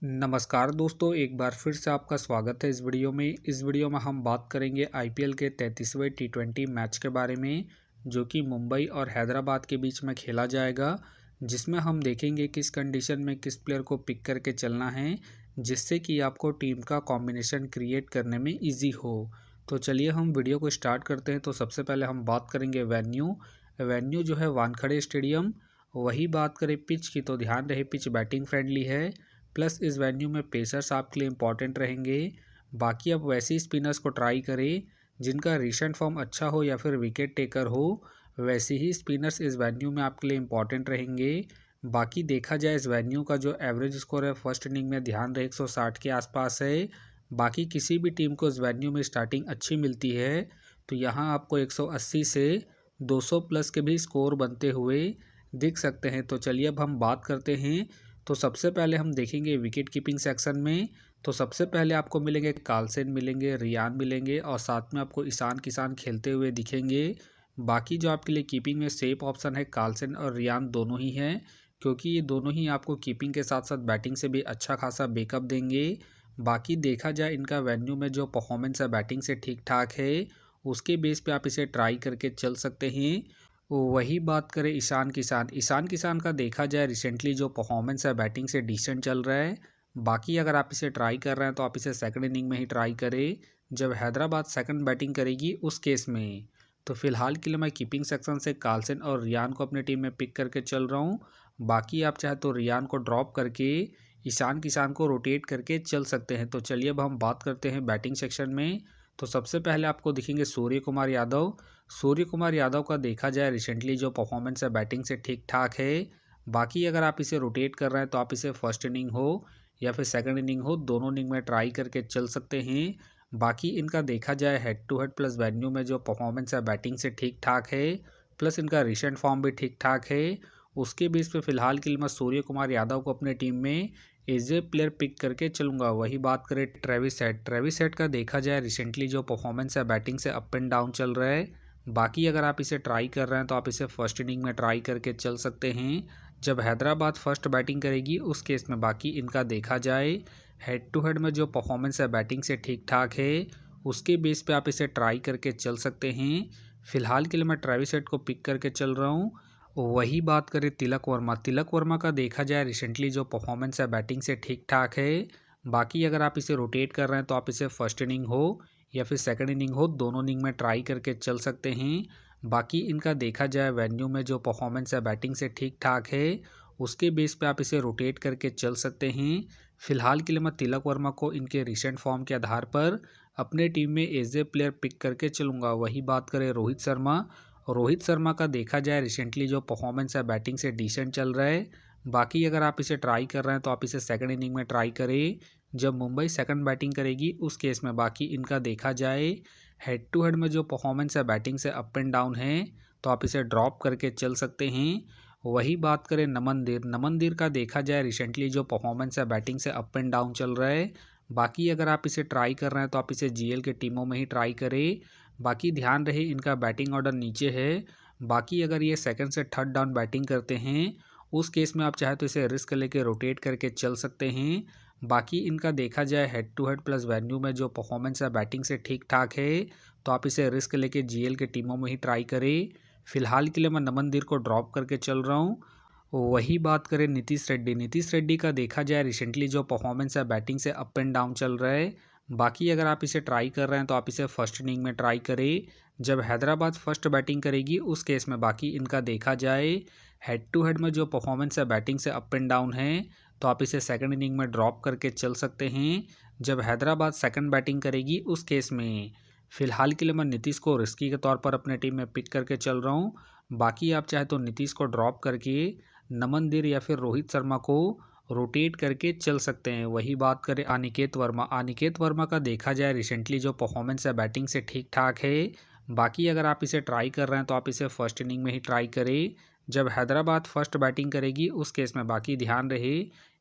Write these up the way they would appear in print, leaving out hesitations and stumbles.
नमस्कार दोस्तों, एक बार फिर से आपका स्वागत है इस वीडियो में हम बात करेंगे आईपीएल के 33वें टी20 मैच के बारे में, जो कि मुंबई और हैदराबाद के बीच में खेला जाएगा। जिसमें हम देखेंगे किस कंडीशन में किस प्लेयर को पिक करके चलना है, जिससे कि आपको टीम का कॉम्बिनेशन क्रिएट करने में ईजी हो। तो चलिए हम वीडियो को स्टार्ट करते हैं। तो सबसे पहले हम बात करेंगे वेन्यू जो है वानखेड़े स्टेडियम। वही बात करें पिच की, तो ध्यान रहे पिच बैटिंग फ्रेंडली है, प्लस इस वेन्यू में पेसर्स आपके लिए इंपॉर्टेंट रहेंगे। बाकी अब वैसे स्पिनर्स को ट्राई करें जिनका रिसेंट फॉर्म अच्छा हो या फिर विकेट टेकर हो। वैसे ही स्पिनर्स इस वेन्यू में आपके लिए इंपॉर्टेंट रहेंगे। बाकी देखा जाए इस वेन्यू का जो एवरेज स्कोर है फर्स्ट इनिंग में ध्यान रहे 160 के आसपास है। बाकी किसी भी टीम को इस वेन्यू में स्टार्टिंग अच्छी मिलती है, तो यहाँ आपको 180 से 200 प्लस के भी स्कोर बनते हुए दिख सकते हैं। तो चलिए अब हम बात करते हैं। तो सबसे पहले हम देखेंगे विकेट कीपिंग सेक्शन में। तो सबसे पहले आपको मिलेंगे कार्लसन मिलेंगे, रियान मिलेंगे और साथ में आपको ईशान किशन खेलते हुए दिखेंगे। बाकी जो आपके लिए कीपिंग में सेफ ऑप्शन है कार्लसन और रियान दोनों ही हैं, क्योंकि ये दोनों ही आपको कीपिंग के साथ साथ बैटिंग से भी अच्छा खासा बैकअप देंगे। बाकी देखा जाए इनका वेन्यू में जो परफॉर्मेंस है बैटिंग से ठीक ठाक है, उसके बेस पे आप इसे ट्राई करके चल सकते हैं। वही बात करें ईशान किशन का देखा जाए रिसेंटली जो परफॉर्मेंस है बैटिंग से डिसेंट चल रहा है। बाकी अगर आप इसे ट्राई कर रहे हैं तो आप इसे सेकंड इनिंग में ही ट्राई करें, जब हैदराबाद सेकंड बैटिंग करेगी उस केस में। तो फिलहाल के लिए मैं कीपिंग सेक्शन से कार्लसन और रियान को अपने टीम में पिक करके चल रहा हूँ। बाकी आप चाहे तो रियान को ड्रॉप करके ईशान किशन को रोटेट करके चल सकते हैं। तो चलिए अब हम बात करते हैं बैटिंग सेक्शन में। तो सबसे पहले आपको दिखेंगे सूर्य कुमार यादव का देखा जाए रिसेंटली जो परफॉर्मेंस है बैटिंग से ठीक ठाक है। बाकी अगर आप इसे रोटेट कर रहे हैं तो आप इसे फर्स्ट इनिंग हो या फिर सेकंड इनिंग हो, दोनों इनिंग में ट्राई करके चल सकते हैं। बाकी इनका देखा जाए head to head plus venue में जो परफॉर्मेंस है बैटिंग से ठीक ठाक है, प्लस इनका रिसेंट फॉर्म भी ठीक ठाक है। उसके बेस पे फिलहाल के लिए मैं सूर्य कुमार यादव को अपने टीम में एज ए प्लेयर पिक करके चलूंगा। वही बात करें ट्रेविस हेड का देखा जाए रिसेंटली जो परफॉर्मेंस है बैटिंग से अप एंड डाउन चल रहा है। बाकी अगर आप इसे ट्राई कर रहे हैं तो आप इसे फर्स्ट इनिंग में ट्राई करके चल सकते हैं, जब हैदराबाद फर्स्ट बैटिंग करेगी उस केस में। बाकी इनका देखा जाए हेड टू हेड में जो परफॉर्मेंस है बैटिंग से ठीक ठाक है, उसके बेस पे आप इसे ट्राई करके चल सकते हैं। फिलहाल के लिए मैं ट्रेविस हेड को पिक करके चल रहा हूँ। वही बात करें तिलक वर्मा का देखा जाए रिसेंटली जो परफॉर्मेंस है बैटिंग से ठीक ठाक है। बाकी अगर आप इसे रोटेट कर रहे हैं तो आप इसे फर्स्ट इनिंग हो या फिर सेकंड इनिंग हो, दोनों इनिंग में ट्राई करके चल सकते हैं। बाकी इनका देखा जाए वेन्यू में जो परफॉर्मेंस है बैटिंग से ठीक ठाक है, उसके बेस पे आप इसे रोटेट करके चल सकते हैं। फिलहाल के लिए मैं तिलक वर्मा को इनके रिसेंट फॉर्म के आधार पर अपने टीम में एज ए प्लेयर पिक करके चलूँगा। वही बात करें रोहित शर्मा का देखा जाए रिसेंटली जो परफॉर्मेंस है बैटिंग से डिसेंट चल रहा है। बाकी अगर आप इसे ट्राई कर रहे हैं तो आप इसे सेकंड इनिंग में ट्राई करें, जब मुंबई सेकंड बैटिंग करेगी उस केस में। बाकी इनका देखा जाए हेड टू हेड में जो परफॉर्मेंस है बैटिंग से अप एंड डाउन है, तो आप इसे ड्रॉप करके चल सकते हैं। वही बात करें नमन दीर का देखा जाए रिसेंटली जो परफॉर्मेंस है बैटिंग से अप एंड डाउन चल रहा है। बाकी अगर आप इसे ट्राई कर रहे हैं तो आप इसे जीएल के टीमों में ही ट्राई करें। बाकी ध्यान रहे इनका बैटिंग ऑर्डर नीचे है। बाकी अगर ये सेकंड से थर्ड डाउन बैटिंग करते हैं उस केस में आप चाहे तो इसे रिस्क लेके रोटेट करके चल सकते हैं। बाकी इनका देखा जाए head to head plus venue में जो परफॉर्मेंस है बैटिंग से ठीक ठाक है, तो आप इसे रिस्क लेके जीएल के टीमों में ही ट्राई करें। फिलहाल के लिए मैं नमन को ड्रॉप करके चल रहा हूँ। वही बात करें नीतीश रेड्डी का देखा जाए रिसेंटली जो परफॉर्मेंस है बैटिंग से अप एंड डाउन चल रहा है। बाकी अगर आप इसे ट्राई कर रहे हैं तो आप इसे फर्स्ट इनिंग में ट्राई करें, जब हैदराबाद फर्स्ट बैटिंग करेगी उस केस में। बाकी इनका देखा जाए हेड टू हेड में जो परफॉर्मेंस है बैटिंग से अप एंड डाउन है, तो आप इसे सेकंड इनिंग में ड्रॉप करके चल सकते हैं, जब हैदराबाद सेकंड बैटिंग करेगी उस केस में। फिलहाल के लिए मैं नीतीश को रिस्की के तौर पर अपने टीम में पिक करके चल रहा हूँ। बाकी आप चाहे तो नीतीश को ड्रॉप करके नमन दीर या फिर रोहित शर्मा को रोटेट करके चल सकते हैं। वही बात करें अनिकेत वर्मा का देखा जाए रिसेंटली जो परफॉर्मेंस है बैटिंग से ठीक ठाक है। बाकी अगर आप इसे ट्राई कर रहे हैं तो आप इसे फर्स्ट इनिंग में ही ट्राई करें, जब हैदराबाद फर्स्ट बैटिंग करेगी उस केस में। बाकी ध्यान रहे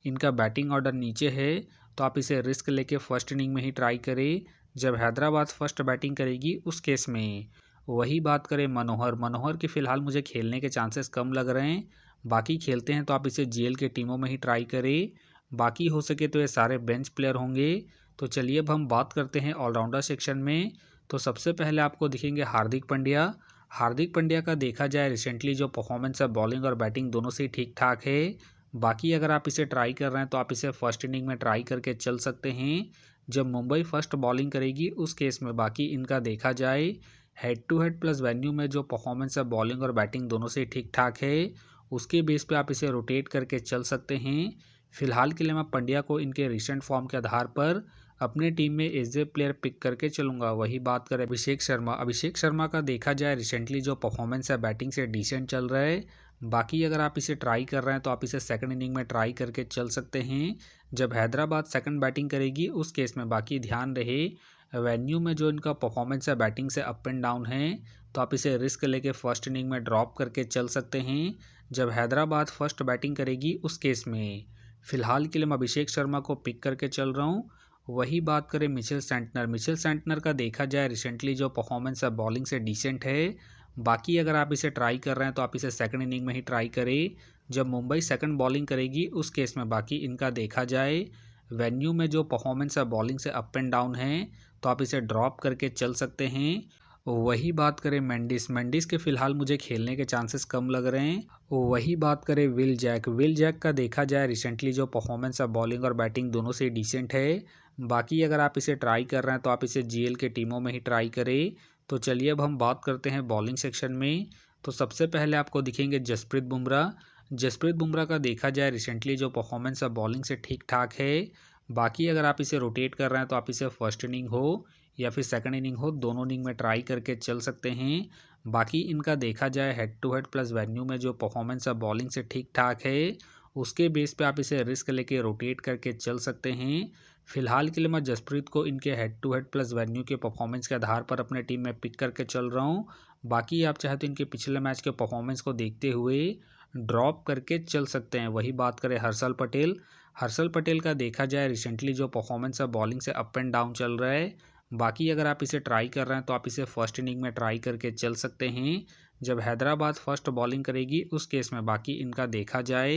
इनका बैटिंग ऑर्डर नीचे है, तो आप इसे रिस्क लेके फर्स्ट इनिंग में ही ट्राई करें, जब हैदराबाद फर्स्ट बैटिंग करेगी उस केस में। वही बात करें मनोहर के फिलहाल मुझे खेलने के चांसेस कम लग रहे हैं। बाकी खेलते हैं तो आप इसे जीएल के टीमों में ही ट्राई करें। बाकी हो सके तो ये सारे बेंच प्लेयर होंगे। तो चलिए अब हम बात करते हैं ऑलराउंडर सेक्शन में। तो सबसे पहले आपको दिखेंगे हार्दिक पांड्या। हार्दिक पांड्या का देखा जाए रिसेंटली जो परफॉर्मेंस है बॉलिंग और बैटिंग दोनों से ही ठीक ठाक है। बाकी अगर आप इसे ट्राई कर रहे हैं तो आप इसे फर्स्ट इनिंग में ट्राई करके चल सकते हैं। जब मुंबई फर्स्ट बॉलिंग करेगी उस केस में बाकी इनका देखा जाए head to head plus venue में जो परफॉर्मेंस है बॉलिंग और बैटिंग दोनों से ठीक ठाक है, उसके बेस पे आप इसे रोटेट करके चल सकते हैं। फिलहाल के लिए मैं पंड्या को इनके रिसेंट फॉर्म के आधार पर अपने टीम में एज ए प्लेयर पिक करके चलूंगा। वही बात करें अभिषेक शर्मा। अभिषेक शर्मा का देखा जाए रिसेंटली जो परफॉर्मेंस है बैटिंग से डिसेंट चल रहा है। बाकी अगर आप इसे ट्राई कर रहे हैं तो आप इसे सेकंड इनिंग में ट्राई करके चल सकते हैं। जब हैदराबाद सेकंड बैटिंग करेगी उस केस में बाकी ध्यान रहे वेन्यू में जो इनका परफॉर्मेंस है बैटिंग से अप एंड डाउन है, तो आप इसे रिस्क लेके फर्स्ट इनिंग में ड्रॉप करके चल सकते हैं। जब हैदराबाद फर्स्ट बैटिंग करेगी उस केस में फिलहाल के लिए मैं अभिषेक शर्मा को पिक करके चल रहा हूँ। वही बात करें मिचेल सेंटनर। मिचेल सेंटनर का देखा जाए रिसेंटली जो परफॉर्मेंस है बॉलिंग से डिसेंट है। बाकी अगर आप इसे ट्राई कर रहे हैं तो आप इसे सेकंड इनिंग में ही ट्राई करें। जब मुंबई सेकंड बॉलिंग करेगी उस केस में बाकी इनका देखा जाए वेन्यू में जो परफॉर्मेंस है बॉलिंग से अप एंड डाउन है, तो आप इसे ड्रॉप करके चल सकते हैं। वही बात करें मेंडिस। मेंडिस के फिलहाल मुझे खेलने के चांसेस कम लग रहे हैं। वही बात करें विल जैक। विल जैक का देखा जाए रिसेंटली जो परफॉर्मेंस है बॉलिंग और बैटिंग दोनों से डिसेंट है। बाकी अगर आप इसे ट्राई कर रहे हैं तो आप इसे जीएल के टीमों में ही ट्राई करें। तो चलिए अब हम बात करते हैं बॉलिंग सेक्शन में। तो सबसे पहले आपको दिखेंगे जसप्रीत बुमराह। जसप्रीत बुमराह का देखा जाए रिसेंटली जो परफॉर्मेंस है बॉलिंग से ठीक ठाक है। बाकी अगर आप इसे रोटेट कर रहे हैं तो आप इसे फर्स्ट इनिंग हो या फिर सेकंड इनिंग हो, दोनों इनिंग में ट्राई करके चल सकते हैं। बाकी इनका देखा जाए head to head plus venue में जो परफॉर्मेंस है बॉलिंग से ठीक ठाक है, उसके बेस पे आप इसे रिस्क लेके रोटेट करके चल सकते हैं। फिलहाल के लिए मैं जसप्रीत को इनके head to head plus venue के परफॉर्मेंस के आधार पर अपने टीम में पिक करके चल रहा हूँ। बाकी आप चाहे तो इनके पिछले मैच के परफॉर्मेंस को देखते हुए ड्रॉप करके चल सकते हैं। वही बात करें हर्षल पटेल। हर्षल पटेल का देखा जाए रिसेंटली जो परफॉर्मेंस है बॉलिंग से अप एंड डाउन चल रहा है। बाकी अगर आप इसे ट्राई कर रहे हैं तो आप इसे फर्स्ट इनिंग में ट्राई करके चल सकते हैं। जब हैदराबाद फर्स्ट बॉलिंग करेगी उस केस में बाकी इनका देखा जाए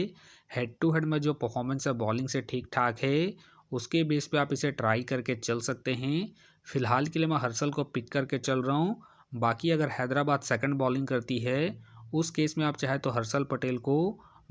हेड टू हेड में जो परफॉर्मेंस है बॉलिंग से ठीक ठाक है, उसके बेस पे आप इसे ट्राई करके चल सकते हैं। फिलहाल के लिए मैं हर्षल को पिक करके चल रहा हूँ। बाकी अगर हैदराबाद सेकंड बॉलिंग करती है उस केस में आप चाहे तो हर्षल पटेल को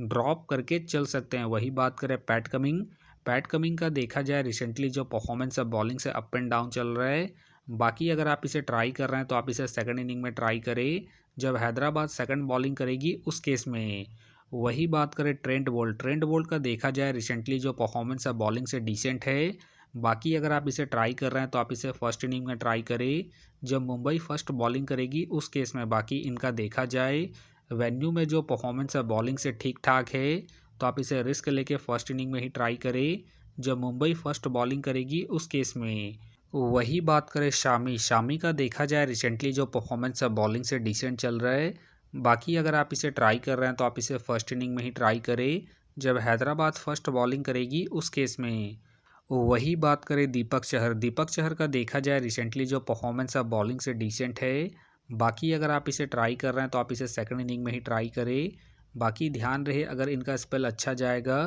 ड्रॉप करके चल सकते हैं। वही बात करें पैट कमिंग। पैट कमिंग का देखा जाए रिसेंटली जो परफॉर्मेंस है बॉलिंग से अप एंड डाउन चल रहा है। बाकी अगर आप इसे ट्राई कर रहे हैं तो आप इसे सेकंड इनिंग में ट्राई करें। जब हैदराबाद सेकंड बॉलिंग करेगी उस केस में वही बात करें ट्रेंट बोल्ट। ट्रेंट बोल्ट का देखा जाए रिसेंटली जो परफॉर्मेंस है बॉलिंग से डिसेंट है। बाकी अगर आप इसे ट्राई कर रहे हैं तो आप इसे फर्स्ट इनिंग में ट्राई करें। जब मुंबई फर्स्ट बॉलिंग करेगी उस केस में बाकी इनका देखा जाए वेन्यू में जो परफॉर्मेंस है बॉलिंग से ठीक ठाक है, तो आप इसे रिस्क लेके फर्स्ट इनिंग में ही ट्राई करें। जब मुंबई फर्स्ट बॉलिंग करेगी उस केस में वही बात करें शामी। शामी का देखा जाए रिसेंटली जो परफॉर्मेंस है बॉलिंग से डिसेंट चल रहा है। बाकी अगर आप इसे ट्राई कर रहे हैं तो आप इसे फर्स्ट इनिंग में ही ट्राई करें। जब हैदराबाद फर्स्ट बॉलिंग करेगी उस केस में वही बात करें दीपक चहर। दीपक चहर का देखा जाए रिसेंटली जो परफॉर्मेंस है बॉलिंग से डिसेंट है। बाकी अगर आप इसे ट्राई कर रहे हैं तो आप इसे सेकंड इनिंग में ही ट्राई करें। बाकी ध्यान रहे अगर इनका स्पेल अच्छा जाएगा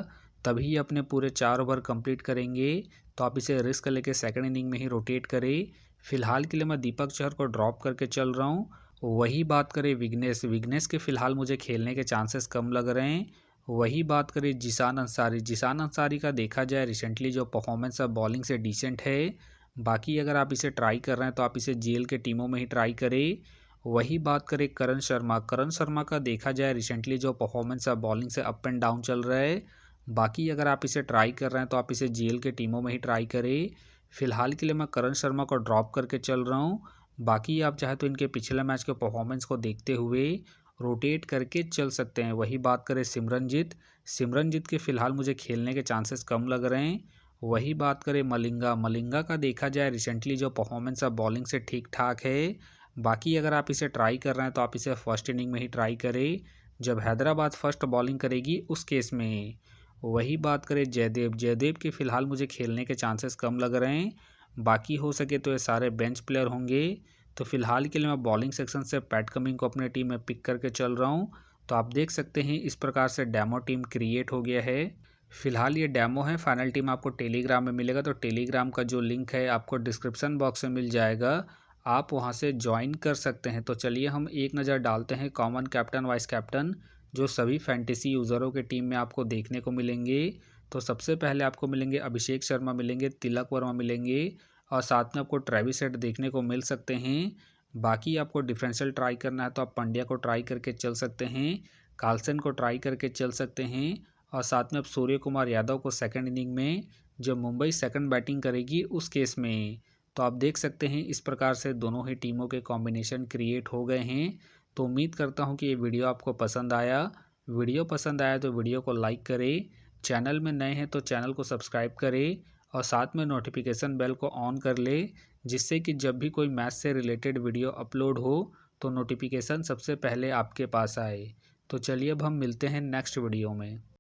तभी अपने पूरे 4 ओवर कंप्लीट करेंगे, तो आप इसे रिस्क लेके सेकंड इनिंग में ही रोटेट करें। फिलहाल के लिए मैं दीपक चहर को ड्रॉप करके चल रहा हूँ। वही बात करें विग्नेश। विग्नेश के फिलहाल मुझे खेलने के चांसेस कम लग रहे हैं। वही बात करें जिसान अंसारी। जिसान अंसारी का देखा जाए रिसेंटली जो परफॉर्मेंस है बॉलिंग से डिसेंट है। बाकी अगर आप इसे ट्राई कर रहे हैं तो आप इसे जीएल के टीमों में ही ट्राई करें। वही बात करें करण शर्मा। करण शर्मा का देखा जाए रिसेंटली जो परफॉर्मेंस है बॉलिंग से अप एंड डाउन चल रहा है। बाकी अगर आप इसे ट्राई कर रहे हैं तो आप इसे जीएल के टीमों में ही ट्राई करें। फिलहाल के लिए मैं करण शर्मा को ड्रॉप करके चल रहा हूँ। बाकी आप चाहे तो इनके पिछले मैच के परफॉर्मेंस को देखते हुए रोटेट करके चल सकते हैं। वही बात करें सिमरनजीत। सिमरनजीत के फिलहाल मुझे खेलने के चांसेस कम लग रहे हैं। वही बात करें मलिंगा। मलिंगा का देखा जाए रिसेंटली जो परफॉर्मेंस है बॉलिंग से ठीक ठाक है। बाकी अगर आप इसे ट्राई कर रहे हैं तो आप इसे फर्स्ट इनिंग में ही ट्राई करें। जब हैदराबाद फर्स्ट बॉलिंग करेगी उस केस में वही बात करें जयदेव। जयदेव के फिलहाल मुझे खेलने के चांसेस कम लग रहे हैं। बाकी हो सके तो ये सारे बेंच प्लेयर होंगे। तो फिलहाल के लिए मैं बॉलिंग सेक्शन से पैट कमिंग को अपने टीम में पिक करके चल रहा हूँ। तो आप देख सकते हैं इस प्रकार से डेमो टीम क्रिएट हो गया है। फ़िलहाल ये डेमो है, फाइनल टीम आपको टेलीग्राम में मिलेगा, तो टेलीग्राम का जो लिंक है आपको डिस्क्रिप्शन बॉक्स में मिल जाएगा, आप वहाँ से ज्वाइन कर सकते हैं। तो चलिए हम एक नज़र डालते हैं कॉमन कैप्टन वाइस कैप्टन जो सभी फैंटेसी यूज़रों के टीम में आपको देखने को मिलेंगे। तो सबसे पहले आपको मिलेंगे अभिषेक शर्मा मिलेंगे, तिलक वर्मा मिलेंगे और साथ में आपको ट्रेविस हेड देखने को मिल सकते हैं। बाकी आपको डिफरेंशियल ट्राई करना है तो आप पंड्या को ट्राई करके चल सकते हैं, कार्लसन को ट्राई करके चल सकते हैं और साथ में अब सूर्य कुमार यादव को सेकंड इनिंग में जब मुंबई सेकंड बैटिंग करेगी उस केस में। तो आप देख सकते हैं इस प्रकार से दोनों ही टीमों के कॉम्बिनेशन क्रिएट हो गए हैं। तो उम्मीद करता हूं कि ये वीडियो आपको पसंद आया। वीडियो पसंद आया तो वीडियो को लाइक करें, चैनल में नए हैं तो चैनल को सब्सक्राइब करें और साथ में नोटिफिकेशन बेल को ऑन कर ले, जिससे कि जब भी कोई मैच से रिलेटेड वीडियो अपलोड हो तो नोटिफिकेशन सबसे पहले आपके पास आए। तो चलिए अब हम मिलते हैं नेक्स्ट वीडियो में।